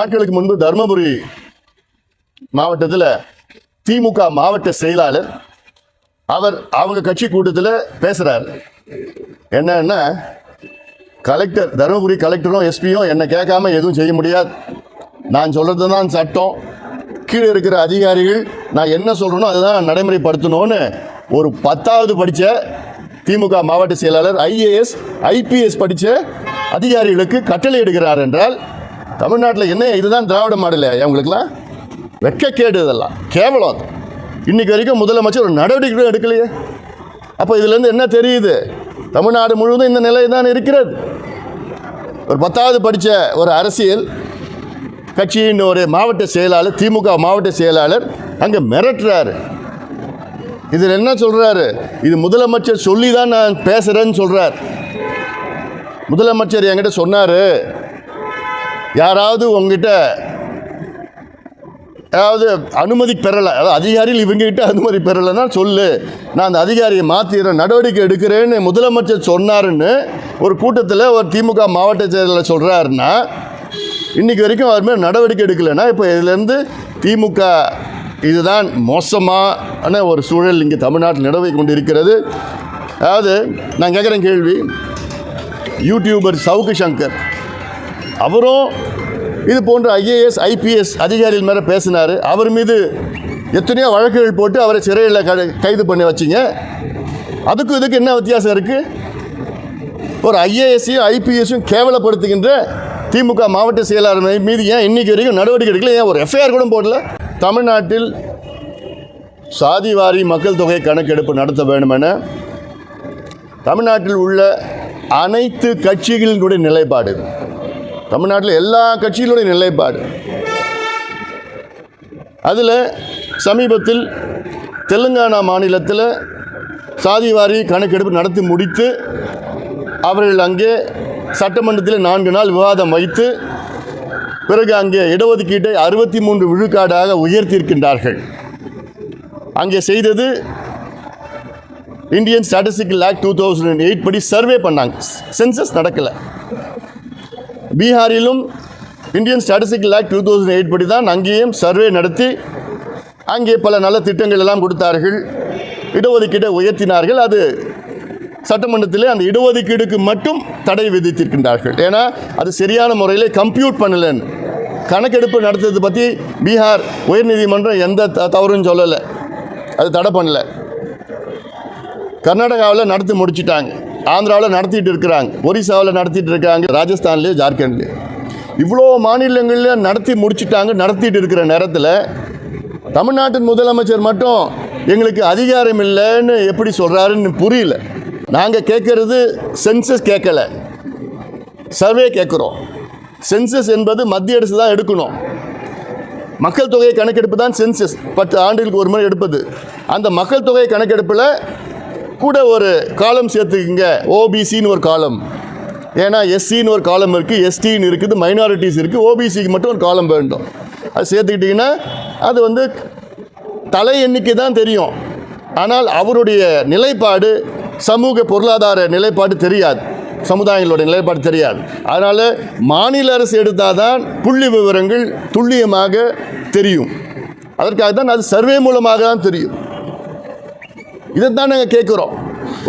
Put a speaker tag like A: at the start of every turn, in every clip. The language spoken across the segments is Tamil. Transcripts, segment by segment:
A: நாட்களுக்கு முன்பு தர்மபுரி மாவட்டத்தில் திமுக மாவட்ட செயலாளர் அவங்க கட்சி கூட்டத்தில் பேசுறாரு. என்னன்னா, கலெக்டர், தர்மபுரி கலெக்டரும் எஸ்பியும் என்னை கேட்காம எதுவும் செய்ய முடியாது, நான் சொல்றது தான் சட்டம், கீழே இருக்கிற அதிகாரிகள் நான் என்ன சொல்றேனோ அதுதான் நடைமுறைப்படுத்தணும்னு ஒரு 10வது படித்த திமுக மாவட்ட செயலாளர் IAS IPS படித்த அதிகாரிகளுக்கு கட்டளை எடுக்கிறார் என்றால் தமிழ்நாட்டில் என்ன இதுதான் திராவிட மாடல்? அவங்களுக்குலாம் வெட்கக்கேடு, இதெல்லாம் கேவலம். அது இன்னைக்கு வரைக்கும் முதலமைச்சர் ஒரு நடவடிக்கை எடுக்கலையே. அப்போ இதுலேருந்து என்ன தெரியுது? தமிழ்நாடு முழுவதும் இந்த நிலை தான் இருக்கிறது. ஒரு 10வது படித்த ஒரு அரசியல் கட்சியின் ஒரு மாவட்ட செயலாளர், திமுக மாவட்ட செயலாளர் அங்கே மிரட்டுறாரு. இதில் என்ன சொல்கிறாரு? இது முதலமைச்சர் சொல்லி தான் நான் பேசுகிறேன்னு சொல்கிறார். முதலமைச்சர் என்கிட்ட சொன்னார், யாராவது உங்ககிட்ட அதாவது அனுமதி பெறலை, அதாவது அதிகாரிகள் இவங்ககிட்ட அனுமதி பெறலைன்னா சொல்லு, நான் அந்த அதிகாரியை மாற்றிடுறேன், நடவடிக்கை எடுக்கிறேன்னு முதலமைச்சர் சொன்னாருன்னு ஒரு கூட்டத்தில் ஒரு திமுக மாவட்ட செயலாளர் சொல்கிறாருன்னா, இன்றைக்கி வரைக்கும் அவர் மேலே நடவடிக்கை எடுக்கலைன்னா இப்போ இதுலேருந்து திமுக இதுதான் மோசமான ஒரு சூழல் இங்கே தமிழ்நாட்டில் நிலவை கொண்டு இருக்கிறது. அதாவது நான் கேட்குறேன் கேள்வி, யூடியூபர் சவுக்கு சங்கர் அவரும் இது போன்ற IAS IPS அதிகாரிகள் மேலே பேசினார். அவர் மீது எத்தனையோ வழக்குகள் போட்டு அவரை சிறையில் கைது பண்ணி வச்சிங்க. அதுக்கும் இதுக்கு என்ன வித்தியாசம் இருக்குது? ஒரு IASையும் IPSையும் கேவலப்படுத்துகின்ற திமுக மாவட்ட செயலாளர் மீது ஏன் இன்னைக்கு வரைக்கும் நடவடிக்கை எடுக்கல? ஏன் ஒரு FIR கூட போடல? தமிழ்நாட்டில் சாதிவாரி மக்கள் தொகை கணக்கெடுப்பு நடத்த வேண்டுமென தமிழ்நாட்டில் உள்ள அனைத்து கட்சிகளினுடைய நிலைப்பாடு, தமிழ்நாட்டில் எல்லா கட்சிகளுடைய நிலைப்பாடு. அதில் சமீபத்தில் தெலுங்கானா மாநிலத்தில் சாதிவாரி கணக்கெடுப்பு நடத்தி முடித்து அவர்கள் அங்கே சட்டமன்றத்தில் 4 நாள் விவாதம் வைத்து பிறகு அங்கே இடஒதுக்கீட்டை 63 விழுக்காடாக உயர்த்தியிருக்கின்றார்கள். அங்கே செய்தது இந்தியன் ஸ்டாட்டிஸ்டிக்கல் ஆக்ட் 2008 படி சர்வே பண்ணாங்க, சென்சஸ் நடக்கலை. பீகாரிலும் இந்தியன் ஸ்டாட்டிஸ்டிக்கல் ஆக்ட் 2008 படி தான் அங்கேயும் சர்வே நடத்தி அங்கே பல நல்ல திட்டங்கள் எல்லாம் கொடுத்தார்கள், இடஒதுக்கீட்டை உயர்த்தினார்கள். அது சட்டமன்றத்திலே அந்த இடஒதுக்கீடுக்கு மட்டும் தடை விதித்திருக்கின்றார்கள். ஏன்னா அது சரியான முறையில் கம்ப்யூட் பண்ணலன்னு. கணக்கெடுப்பு நடத்துறது பற்றி பீகார் உயர்நீதிமன்றம் எந்த தவறுன்னு சொல்லலை, அது தடை பண்ணலை. கர்நாடகாவில் நடத்தி முடிச்சுட்டாங்க, ஆந்திராவில் நடத்திட்டு இருக்கிறாங்க, ஒரிசாவில் நடத்திட்டு இருக்காங்க, ராஜஸ்தான்லேயே ஜார்க்கண்ட்லேயே இவ்வளோ மாநிலங்களில் நடத்தி முடிச்சுட்டாங்க. நடத்திட்டு இருக்கிற நேரத்தில் தமிழ்நாட்டின் முதலமைச்சர் மட்டும் எங்களுக்கு அதிகாரம் இல்லைன்னு எப்படி சொல்கிறாருன்னு புரியல. நாங்கள் கேட்குறது சென்சஸ் கேட்கலை, சர்வே கேட்குறோம். சென்சஸ் என்பது மத்திய அரசு தான் எடுக்கணும். மக்கள் தொகை கணக்கெடுப்பு தான் சென்சஸ், 10 ஆண்டுகளுக்கு ஒரு முறை எடுப்பது. அந்த மக்கள் தொகை கணக்கெடுப்பில் கூட ஒரு காலம் சேர்த்துக்குங்க, OBCன்னு ஒரு காலம். ஏன்னா SCன்னு ஒரு காலம் இருக்குது, STன்னு இருக்குது, மைனாரிட்டிஸ் இருக்குது, OBCக்கு மட்டும் ஒரு காலம் வேண்டும். அது சேர்த்துக்கிட்டிங்கன்னா அது தலை எண்ணிக்கை தான் தெரியும். ஆனால் அவருடைய நிலைப்பாடு, சமூக பொருளாதார நிலைப்பாடு தெரியாது, சமுதாயங்களோட நிலைப்பாடு தெரியாது. அதனால் மாநில அரசு எடுத்தால் தான் புள்ளி விவரங்கள் துல்லியமாக தெரியும். அதற்காக தான் அது சர்வே மூலமாக தான் தெரியும். இதைத்தான் நாங்கள் கேட்குறோம்.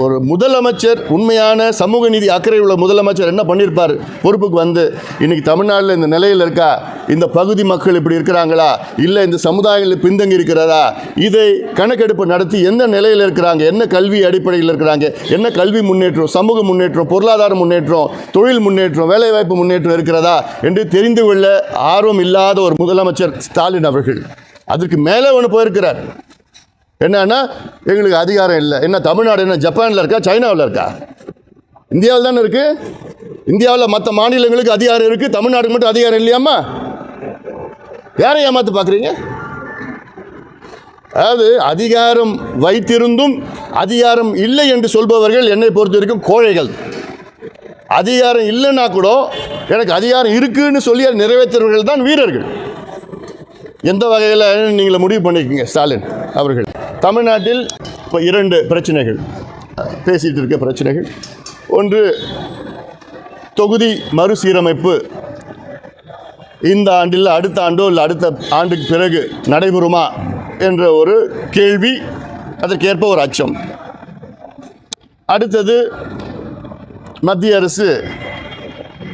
A: ஒரு முதலமைச்சர், உண்மையான சமூக நீதி அக்கறை உள்ள முதலமைச்சர் என்ன பண்ணியிருப்பார்? பொறுப்புக்கு வந்து இன்றைக்கி தமிழ்நாட்டில் இந்த நிலையில் இருக்கா, இந்த பகுதி மக்கள் இப்படி இருக்கிறாங்களா, இல்லை இந்த சமுதாயங்களில் பின்தங்கி இருக்கிறதா, இதை கணக்கெடுப்பு நடத்தி எந்த நிலையில் இருக்கிறாங்க, என்ன கல்வி அடிப்படையில் இருக்கிறாங்க, என்ன கல்வி முன்னேற்றம், சமூக முன்னேற்றம், பொருளாதார முன்னேற்றம், தொழில் முன்னேற்றம், வேலைவாய்ப்பு முன்னேற்றம் இருக்கிறதா என்று தெரிந்து கொள்ள ஆர்வம் இல்லாத ஒரு முதலமைச்சர் ஸ்டாலின் அவர்கள் அதற்கு மேலே ஒன்று போயிருக்கிறார். என்னன்னா, எங்களுக்கு அதிகாரம் இல்லை. என்ன தமிழ்நாடு என்ன ஜப்பானில் இருக்கா, சைனாவில் இருக்கா? இந்தியாவில் தானே இருக்குது. இந்தியாவில் மற்ற மாநிலங்களுக்கு அதிகாரம் இருக்குது, தமிழ்நாடுக்கு மட்டும் அதிகாரம் இல்லையாம்மா? யாரை ஏமாற்ற பார்க்குறீங்க? அதாவது அதிகாரம் வைத்திருந்தும் அதிகாரம் இல்லை என்று சொல்பவர்கள் என்னை பொறுத்த வரைக்கும் கோழைகள். அதிகாரம் இல்லைன்னா கூட எனக்கு அதிகாரம் இருக்குன்னு சொல்லி நிறைவேற்றவர்கள் தான் வீரர்கள். எந்த வகையில் நீங்கள் முடிவு பண்ணிக்கோங்க ஸ்டாலின் அவர்கள். தமிழ்நாட்டில் இப்போ 2 பிரச்சனைகள் பேசிகிட்டு இருக்க பிரச்சனைகள். ஒன்று தொகுதி மறுசீரமைப்பு. இந்த ஆண்டில் அடுத்த ஆண்டோ இல்லை அடுத்த ஆண்டுக்கு பிறகு நடைபெறுமா என்ற ஒரு கேள்வி, அதற்கேற்ப ஒரு அச்சம். அடுத்தது, மத்திய அரசு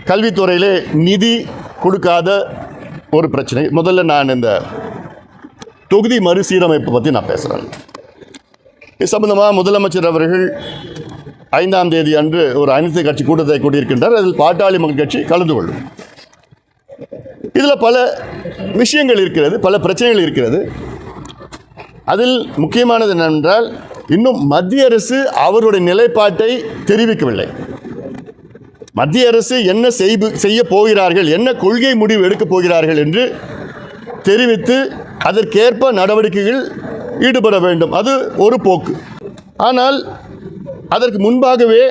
A: கல்வித்துறையிலே நிதி கொடுக்காத ஒரு பிரச்சனை. முதல்ல நான் இந்த தொகுதி மறுசீரமைப்பு பற்றி நான் பேசுகிறேன். இது சம்பந்தமாக முதலமைச்சர் அவர்கள் 5ஆம் தேதி அன்று ஒரு அனைத்து கட்சி கூட்டத்தை கூட்டியிருக்கின்றார். அதில் பாட்டாளி மக்கள் கட்சி கலந்து கொள்ளும். இதில் பல விஷயங்கள் இருக்கிறது, பல பிரச்சனைகள் இருக்கிறது. அதில் முக்கியமானது என்னவென்றால், இன்னும் மத்திய அரசு அவருடைய நிலைப்பாட்டை தெரிவிக்கவில்லை. மத்திய அரசு என்ன செய்ய போகிறார்கள், என்ன கொள்கை முடிவு எடுக்கப் போகிறார்கள் என்று தெரிவித்து அதற்கேற்ப நடவடிக்கைகள் ஈடுபட வேண்டும். அது ஒரு போக்கு. ஆனால் அதற்கு முன்பாகவே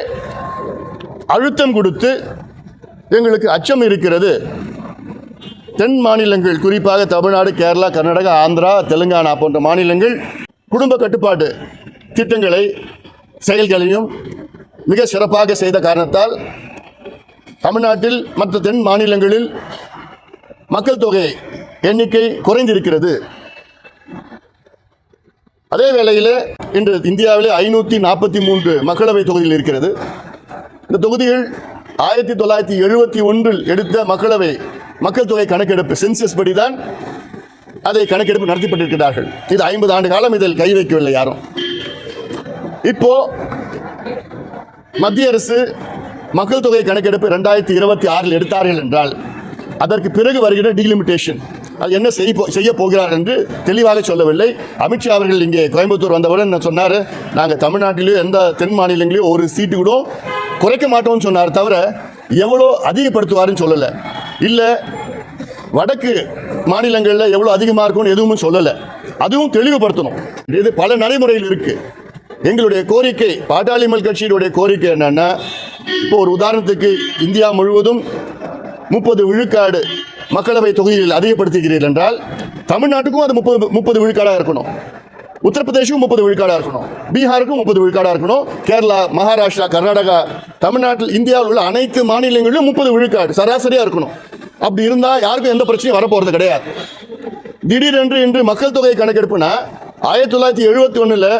A: அழுத்தம் கொடுத்து எங்களுக்கு அச்சம் இருக்கிறது, தென் மாநிலங்கள் குறிப்பாக தமிழ்நாடு, கேரளா, கர்நாடகா, ஆந்திரா, தெலுங்கானா போன்ற மாநிலங்கள் குடும்ப கட்டுப்பாட்டு திட்டங்களை செயல்களையும் மிக சிறப்பாக செய்த காரணத்தால் தமிழ்நாட்டில் மற்ற தென் மாநிலங்களில் மக்கள் தொகை எண்ணிக்கை குறைந்திருக்கிறது. அதே வேளையில் இன்று இந்தியாவிலே 543 மக்களவை தொகுதிகள் இருக்கிறது. இந்த தொகுதிகள் 1971 எடுத்த மக்கள் தொகை கணக்கெடுப்பு சென்சஸ் படிதான் அதை கணக்கெடுப்பு நடத்தப்பட்டிருக்கிறார்கள். இது 50 ஆண்டு காலம் இதில் கை வைக்கவில்லை யாரும். இப்போ மத்திய அரசு மக்கள் தொகை கணக்கெடுப்பு 2026 எடுத்தார்கள் என்றால் அதற்கு பிறகு வருகிற டீலிமிட்டேஷன் அது என்ன செய்ய போகிறார் என்று தெளிவாக சொல்லவில்லை. அமித்ஷா அவர்கள் இங்கே கோயம்புத்தூர் வந்தவுடன் சொன்னார், நாங்கள் தமிழ்நாட்டிலேயோ எந்த தென் மாநிலங்களையோ ஒரு சீட்டு கூட குறைக்க மாட்டோம்னு சொன்னார், தவிர எவ்வளோ அதிகப்படுத்துவாருன்னு சொல்லலை. இல்லை வடக்கு மாநிலங்களில் எவ்வளோ அதிகமாக இருக்கும்னு எதுவும் சொல்லலை. அதுவும் தெளிவுபடுத்தணும். இது பல நடைமுறையில் இருக்குது. எங்களுடைய கோரிக்கை, பாட்டாளி மக்கள் கட்சியினுடைய கோரிக்கை என்னன்னா, இப்போ ஒரு உதாரணத்துக்கு இந்தியா முழுவதும் 30 விழுக்காடு மக்களவை தொகுதியில் அதிகப்படுத்துகிறீர்கள் என்றால் தமிழ்நாட்டுக்கும் அது 30 விழுக்காடாக இருக்கணும், உத்தரப்பிரதேஷுக்கும் 30 விழுக்காடாக இருக்கணும், பீகாருக்கும் 30 விழுக்காடாக இருக்கணும், கேரளா, மகாராஷ்டிரா, கர்நாடகா, தமிழ்நாட்டில் இந்தியாவில் உள்ள அனைத்து மாநிலங்களிலும் 30 விழுக்காடு சராசரியாக இருக்கணும். அப்படி இருந்தால் யாருக்கும் எந்த பிரச்சனையும் வரப்போகிறது கிடையாது. திடீரென்று இன்று மக்கள் தொகை கணக்கெடுப்புனா 1971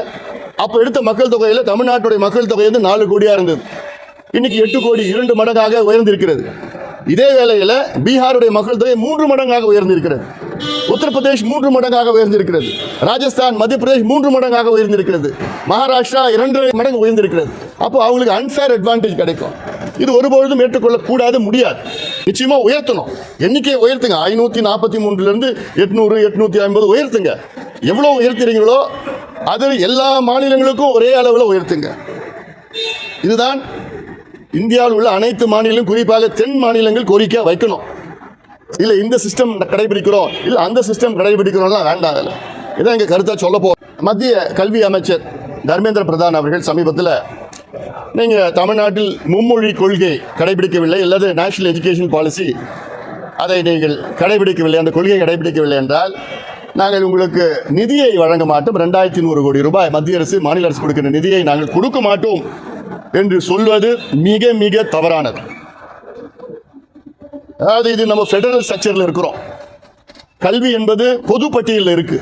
A: அப்போ எடுத்த மக்கள் தொகையில் தமிழ்நாட்டுடைய மக்கள் தொகை 4 கோடியாக இருந்தது. இன்னைக்கு 8 கோடி, 2 மடங்காக உயர்ந்திருக்கிறது. இதே வேளையில் பீகாருடைய மக்கள் தொகை 3 மடங்காக உயர்ந்திருக்கிறது, உத்தரப்பிரதேஷ் 3 மடங்காக உயர்ந்திருக்கிறது, ராஜஸ்தான், மத்திய பிரதேஷ் 3 மடங்காக உயர்ந்திருக்கிறது, மகாராஷ்டிரா 2 மடங்கு உயர்ந்திருக்கிறது. அப்போ அவங்களுக்கு அன்ஃபேர் அட்வான்டேஜ் கிடைக்கும். இது ஒருபொழுதும் ஏற்றுக்கொள்ளக்கூடாது, முடியாது. நிச்சயமாக உயர்த்தணும், எண்ணிக்கையை உயர்த்துங்க. 543 800, 850 உயர்த்துங்க. எவ்வளோ உயர்த்துறீங்களோ அது எல்லா மாநிலங்களுக்கும் ஒரே அளவில் உயர்த்துங்க. இதுதான் இந்தியாவில் உள்ள அனைத்து மாநிலங்களும், குறிப்பாக தென் மாநிலங்கள் கோரிக்கை வைக்கணும். இல்லை இந்த சிஸ்டம் கடைபிடிக்கிறோம், இல்லை அந்த சிஸ்டம் கடைபிடிக்கிறோம்லாம் வேண்டாம். அதில் இதான் எங்கள் கருத்தாக சொல்ல போகிறோம். மத்திய கல்வி அமைச்சர் தர்மேந்திர பிரதான் அவர்கள் சமீபத்தில், நீங்கள் தமிழ்நாட்டில் மும்மொழி கொள்கை கடைபிடிக்கவில்லை, அல்லது நேஷனல் எஜுகேஷன் பாலிசி அதை நீங்கள் கடைபிடிக்கவில்லை, அந்த கொள்கையை கடைபிடிக்கவில்லை என்றால் நாங்கள் உங்களுக்கு நிதியை வழங்க மாட்டோம், 2100 கோடி ரூபாய் மத்திய அரசு மாநில அரசு கொடுக்கிற நிதியை நாங்கள் கொடுக்க மாட்டோம் என்று சொல்வது மிக மிக தவறானது. அதாவது இது நம்ம ஃபெடரல் ஸ்ட்ரக்சரில் இருக்கிறோம். கல்வி என்பது பொது பட்டியலில் இருக்கு.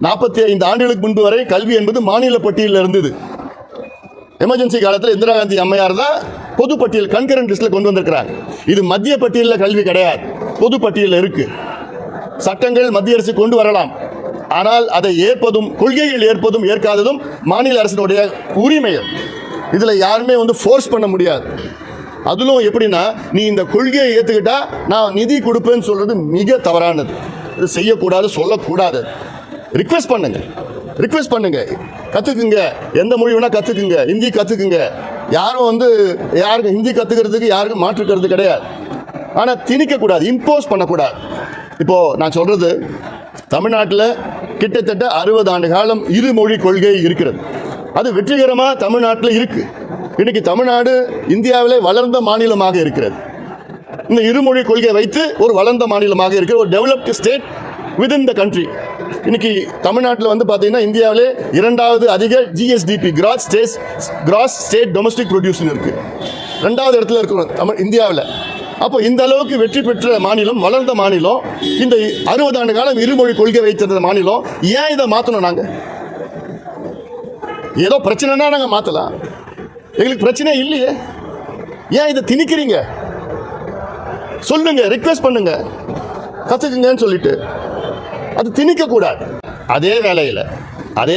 A: 45 ஆண்டுகளுக்கு முன்பு வரை கல்வி என்பது மாநில பட்டியலில் இருந்தது. எமர்ஜென்சி காலத்தில் இந்திரா காந்தி அம்மையார் தான் பொது பட்டியல் கன்கரண்ட் லிஸ்ட்ல கொண்டு வந்திருக்கிறாங்க. இது மத்திய பட்டியலில் கல்வி கிடையாது, பொது பட்டியலில் இருக்கு. சட்டங்கள் மத்திய அரசு கொண்டு வரலாம், ஆனால் அதை ஏற்பதும், கொள்கைகள் ஏற்பதும் ஏற்காததும் மாநில அரசினுடைய உரிமை. இதில் யாருமே ஃபோர்ஸ் பண்ண முடியாது. அதிலும் எப்படின்னா, நீ இந்த கொள்கையை ஏற்றுக்கிட்டா நான் நிதி கொடுப்பேன்னு சொல்றது மிக தவறானது. இது செய்யக்கூடாது, சொல்லக்கூடாது. ரிக்வெஸ்ட் பண்ணுங்க, கற்றுக்குங்க, எந்த மொழி வேணா கற்றுக்குங்க, ஹிந்தி கற்றுக்குங்க. யாரும் யாருக்கும் ஹிந்தி கற்றுக்கிறதுக்கு யாருக்கும் மாற்றுக்கிறது கிடையாது. ஆனால் திணிக்கக்கூடாது, இம்போஸ் பண்ணக்கூடாது. இப்போது நான் சொல்கிறது, தமிழ்நாட்டில் கிட்டத்தட்ட 60 ஆண்டு காலம் இருமொழி கொள்கை இருக்கிறது. அது வெற்றிகரமாக தமிழ்நாட்டில் இருக்குது. இன்றைக்கி தமிழ்நாடு இந்தியாவிலே வளர்ந்த மாநிலமாக இருக்கிறது. இந்த இருமொழி கொள்கையை வைத்து ஒரு வளர்ந்த மாநிலமாக இருக்கிற ஒரு developed state within the country. இன்றைக்கி தமிழ்நாட்டில் பார்த்தீங்கன்னா இந்தியாவிலே 2வது அதிக ஜிஎஸ்டிபி, கிராஸ் ஸ்டேட் டொமஸ்டிக் ப்ரொடியூஸ்னு இருக்குது. 2வது இடத்துல இருக்கிறோம் இந்தியாவில். அப்போ இந்த அளவுக்கு வெற்றி பெற்ற மாநிலம், வளர்ந்த மாநிலம், இந்த 60 ஆண்டு காலம் இருமொழி கொள்கை வைத்திருந்த மாநிலம், ஏன் இதை மாற்றணும்? நாங்கள் ஏதோ பிரச்சனைனா நாங்கள் மாற்றலாம், எங்களுக்கு பிரச்சனை இல்லையே, ஏன் இதை திணிக்கிறீங்க? சொல்லுங்க, ரிக்வெஸ்ட் பண்ணுங்க, கற்றுக்குங்கன்னு சொல்லிட்டு அது திணிக்கக்கூடாது. அதே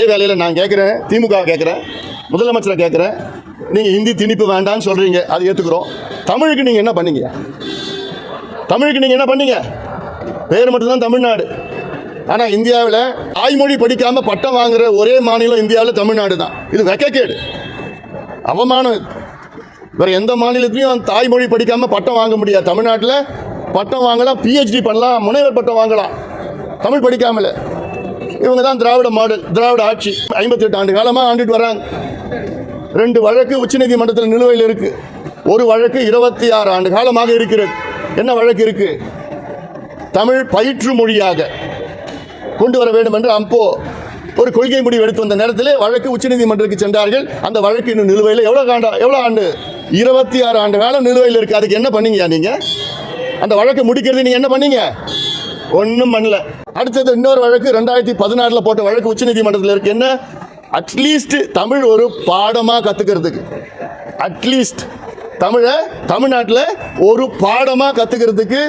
A: வேளையில் நான் கேட்குறேன், திமுக கேட்குறேன், முதலமைச்சரை கேட்குறேன், நீங்கள் ஹிந்தி திணிப்பு வேண்டான்னு சொல்கிறீங்க, அது ஏற்றுக்கிறோம். தமிழுக்கு நீங்கள் என்ன பண்ணீங்க? பேர் மட்டும்தான் தமிழ்நாடு. ஆனால் இந்தியாவில் தாய்மொழி படிக்காமல் பட்டம் வாங்குற ஒரே மாநிலம் இந்தியாவில் தமிழ்நாடு தான். இது வெக்கக்கேடு, அவமானம். வேறு எந்த மாநிலத்திலையும் தாய்மொழி படிக்காமல் பட்டம் வாங்க முடியாது. தமிழ்நாட்டில் பட்டம் வாங்கலாம், பிஹெச்டி பண்ணலாம், முனைவர் பட்டம் வாங்கலாம், தமிழ் படிக்காமல். இவங்க தான் திராவிட மாடல், திராவிட ஆட்சி 58 ஆண்டு காலமாக ஆண்டுட்டு வராங்க. 2 வழக்கு உச்சநீதிமன்றத்தில் நிலுவையில் இருக்குது. ஒரு வழக்கு 26 ஆண்டு காலமாக இருக்கிறது. என்ன வழக்கு இருக்குது? தமிழ் பயிற்று மொழியாக கொண்டு வர வேண்டும் என்று அப்போ ஒரு கொள்கை முடிவு எடுத்து வந்த நேரத்தில் வழக்கு உச்சநீதிமன்றத்துக்கு சென்றார்கள். அந்த வழக்கு இன்னும் நிலுவையில் எவ்வளோ ஆண்டு? 26 ஆண்டு காலம் நிலுவையில் இருக்குது. அதுக்கு என்ன பண்ணீங்க நீங்கள்? அந்த வழக்கை முடிக்கிறது நீங்கள் என்ன பண்ணீங்க? ஒன்றும் பண்ணல. அடுத்தது இன்னொரு வழக்கு 2016 போட்ட வழக்கு உச்சநீதிமன்றத்தில் இருக்குது. என்ன? அட்லீஸ்ட் தமிழ் ஒரு பாடமாக கற்றுக்கிறதுக்கு, அட்லீஸ்ட் தமிழை தமிழ்நாட்டில் ஒரு பாடமாக கற்றுக்கிறதுக்கு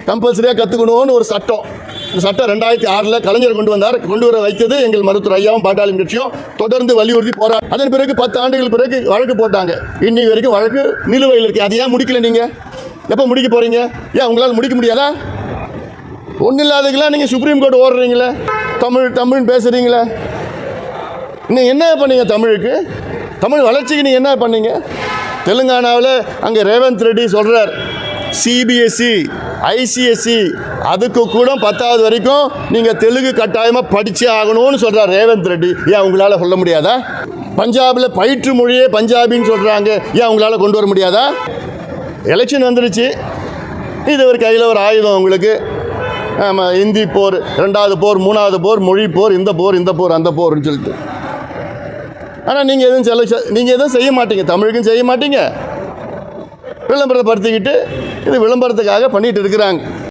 A: கம்பல்சரியாக கற்றுக்கணும்னு ஒரு சட்டம். இந்த சட்டம் 2006 கலைஞர் கொண்டு வர வைத்தது எங்கள் மருத்துவர் ஐயாவும் பாட்டாளி கட்சியும் தொடர்ந்து வலியுறுத்தி போறாங்க. அதன் பிறகு 10 ஆண்டுகள் பிறகு வழக்கு போட்டாங்க. இன்னைக்கு வரைக்கும் வழக்கு நிலுவையில் இருக்கு. அது ஏன் முடிக்கல? நீங்கள் எப்போ முடிக்க போகிறீங்க? ஏன் உங்களால் முடிக்க முடியாதா? ஒன்றும் இல்லாததுக்கெல்லாம் நீங்கள் சுப்ரீம் கோர்ட் ஓடுறீங்களே, தமிழ் பேசுகிறீங்களே. நீங்கள் என்ன பண்ணீங்க தமிழுக்கு? தமிழ் வளர்ச்சிக்கு நீங்கள் என்ன பண்ணீங்க? தெலுங்கானாவில் அங்கே ரேவந்த் ரெட்டி சொல்கிறார், சிபிஎஸ்சி ஐசிஎஸ்சி அதுக்கு கூட 10வது வரைக்கும் நீங்கள் தெலுங்கு கட்டாயமாக படித்தே ஆகணும்னு சொல்கிறார் ரேவந்த் ரெட்டி. ஏன் உங்களால் சொல்ல முடியாதா? பஞ்சாபில் பயிற்று மொழியே பஞ்சாபின்னு சொல்கிறாங்க, ஏன் உங்களால் கொண்டு வர முடியாதா? எலெக்ஷன் வந்துருச்சு, இது ஒரு கையில் ஒரு ஆயுதம் உங்களுக்கு. ஆமாம், இந்தி போர், 2வது போர், 3வது போர், மொழி போர், இந்த போர் அந்த போர்னு சொல்லிட்டு. ஆனால் நீங்கள் எதுவும் செய்ய மாட்டீங்க, தமிழுக்கும் செய்ய மாட்டீங்க. விளம்பரப்படுத்திக்கிட்டு இது விளம்பரத்துக்காக பண்ணிகிட்டு இருக்கிறாங்க.